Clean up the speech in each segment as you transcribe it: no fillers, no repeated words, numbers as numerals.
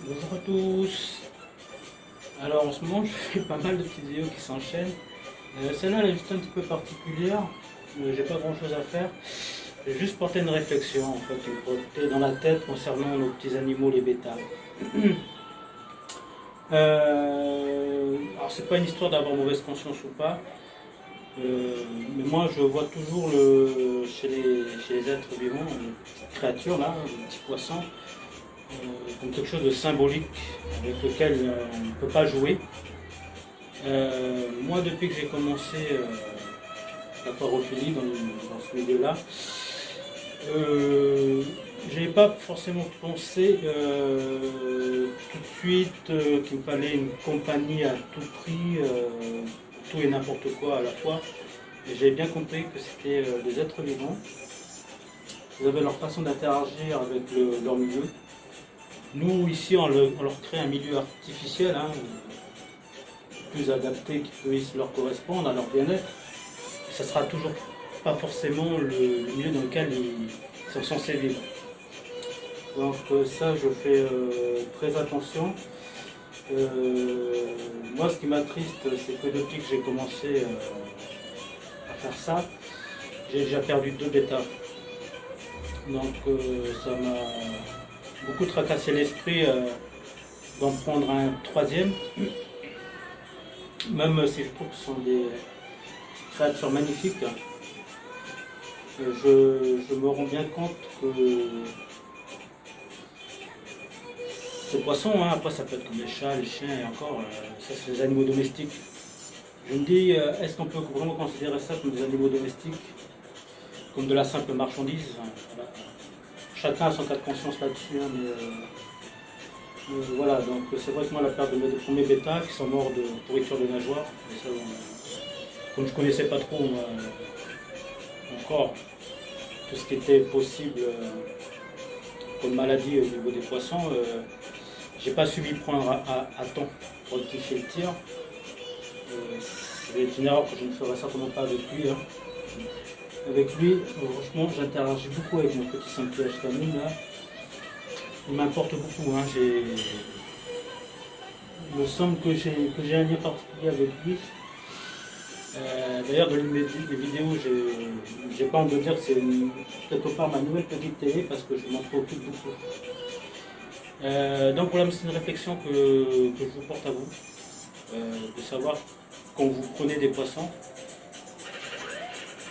Bonjour à tous. Alors en ce moment je fais pas mal de petites vidéos qui s'enchaînent. Celle-là elle est juste un petit peu particulière. J'ai pas grand chose à faire. J'ai juste porté une réflexion en fait, une portée dans la tête concernant nos petits animaux, les bétails. Alors c'est pas une histoire d'avoir mauvaise conscience ou pas. Mais moi je vois toujours chez les êtres vivants, les petites créatures là, les petits poissons, comme quelque chose de symbolique avec lequel on ne peut pas jouer. Moi, depuis que j'ai commencé l'aquarophilie dans ce milieu-là, j'ai pas forcément pensé tout de suite qu'il me fallait une compagnie à tout prix, tout et n'importe quoi à la fois. Et j'ai bien compris que c'était des êtres vivants. Ils avaient leur façon d'interagir avec leur milieu. Nous, ici, on leur crée un milieu artificiel, hein, plus adapté, qui puisse leur correspondre à leur bien-être. Ça sera toujours pas forcément le milieu dans lequel ils sont censés vivre. Donc ça, je fais très attention. Moi, ce qui m'attriste, c'est que depuis que j'ai commencé à faire ça, j'ai déjà perdu 2 bêtas. Donc ça m'a beaucoup tracassé l'esprit d'en prendre un troisième. Même si je trouve que ce sont des créatures magnifiques, je me rends bien compte que ces poissons, hein, après ça peut être comme les chats, les chiens et encore, ça c'est des animaux domestiques. Je me dis, est-ce qu'on peut vraiment considérer ça comme des animaux domestiques, comme de la simple marchandise? Voilà. Chacun a son cas de conscience là-dessus, hein, mais voilà, donc c'est vrai que moi la perte de mes 2 premiers bêtas qui sont morts de pourriture de nageoire, et ça, comme je ne connaissais pas trop encore tout ce qui était possible comme maladie au niveau des poissons, j'ai pas su m'y prendre à temps pour rectifier le tir. C'est une erreur que je ne ferai certainement pas avec lui. Hein. Avec lui, franchement, j'interagis beaucoup avec mon petit Saint-Piège Camille là. Il m'importe beaucoup. Hein. Il me semble que j'ai un lien particulier avec lui. D'ailleurs, dans l'une des vidéos, j'ai pas envie de dire que c'est quelque part ma nouvelle petite télé parce que je m'en préoccupe beaucoup. Donc voilà, c'est une réflexion que je vous porte à vous, de savoir quand vous prenez des poissons,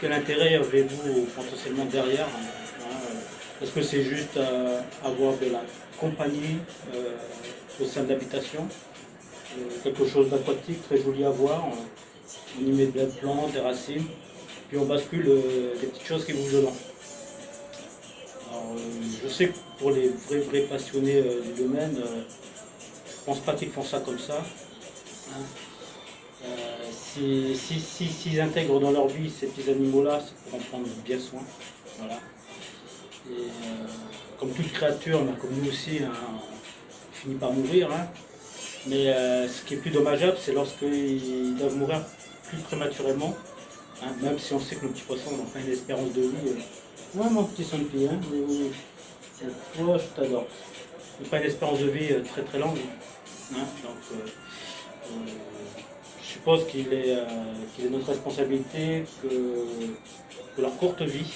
quel intérêt avez-vous potentiellement derrière, hein, est-ce que c'est juste avoir de la compagnie au sein de l'habitation, quelque chose d'aquatique, très joli à voir, on y met de la plante, des racines, puis on bascule des petites choses qui bougent dedans. Alors, je sais que pour les vrais passionnés du domaine, je ne pense pas qu'ils font ça comme ça. Hein. S'ils intègrent dans leur vie ces petits animaux-là, c'est pour en prendre bien soin. Voilà. Et, comme toute créature, comme nous aussi, hein, on finit par mourir. Hein. Mais ce qui est plus dommageable, c'est lorsqu'ils doivent mourir plus prématurément. Hein, même si on sait que nos petits poissons ont une espérance de vie. Ouais, mon petit Saint-Pied, hein, moi je t'adore. Ils n'ont pas une espérance de vie très très longue. Hein, donc, je suppose qu'il est notre responsabilité que leur courte vie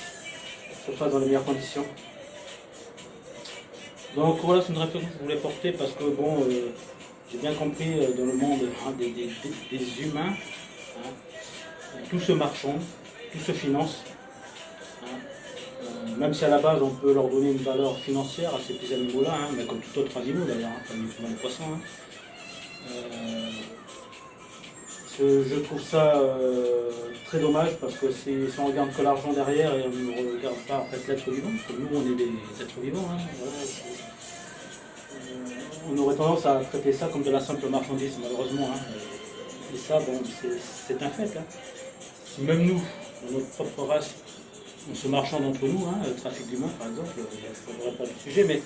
se fasse dans les meilleures conditions. Donc voilà, c'est une réflexion que je voulais porter parce que bon, j'ai bien compris dans le monde hein, des humains, hein, tout se marchand, tout se finance. Hein, même si à la base on peut leur donner une valeur financière à ces petits animaux-là, hein, mais comme tout autre animal d'ailleurs, hein, comme les poissons. Hein. Je trouve ça très dommage parce que si on regarde que l'argent derrière et on ne regarde pas en fait, l'être vivant, comme nous on est des êtres vivants, hein, voilà, on aurait tendance à traiter ça comme de la simple marchandise malheureusement. Hein, et ça, bon, c'est un fait. Hein. Si même nous, dans notre propre race, on se marchande entre nous, hein, le trafic d'humains par exemple, je ne parlerai pas du sujet, mais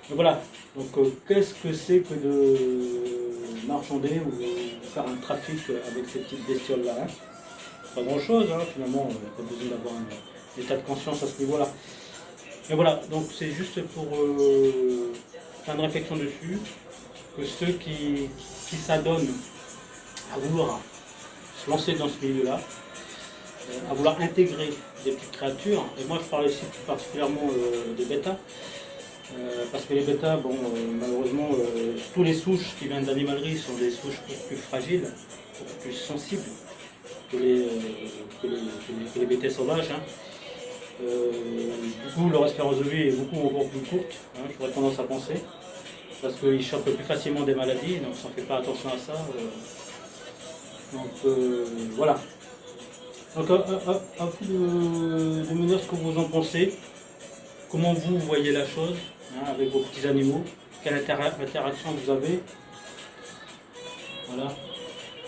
voilà. Donc qu'est-ce que c'est que de marchander ou faire un trafic avec ces petites bestioles-là, hein? Pas grand-chose, hein, finalement, on n'a pas besoin d'avoir un état de conscience à ce niveau-là. Mais voilà, donc c'est juste pour faire une réflexion dessus, que ceux qui s'adonnent à vouloir se lancer dans ce milieu-là, à vouloir intégrer des petites créatures, et moi je parle ici plus particulièrement des bêtas, parce que les bêtas, bon, malheureusement, tous les souches qui viennent d'animalerie sont des souches beaucoup plus fragiles, beaucoup plus sensibles que les bêtas sauvages. Hein. Du coup, leur espérance de vie est encore plus courte, hein, j'aurais tendance à penser, parce qu'ils chopent plus facilement des maladies, donc si on ne fait pas attention à ça. Voilà. Donc à vous de me dire ce que vous en pensez, comment vous voyez la chose, hein, avec vos petits animaux, quelle interaction vous avez. Voilà.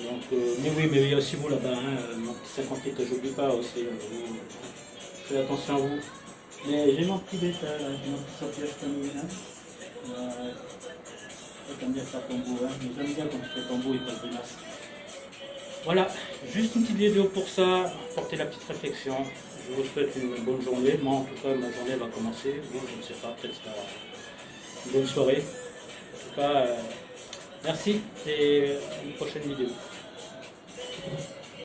Donc, mais oui, mais il y a aussi vous là-bas, hein, mon petit 58, je n'oublie pas aussi. Faites attention à vous. Mais j'ai mon petit bêta là, j'ai mon petit sauvage comme là. J'aime bien faire tombeau, hein, mais j'aime bien quand je fais tombeau, il passe des masses. Voilà, juste une petite vidéo pour ça, porter la petite réflexion. Je vous souhaite une bonne journée. Moi, en tout cas, ma journée va commencer. Moi, je ne sais pas, peut-être une bonne soirée. En tout cas, merci et à une prochaine vidéo.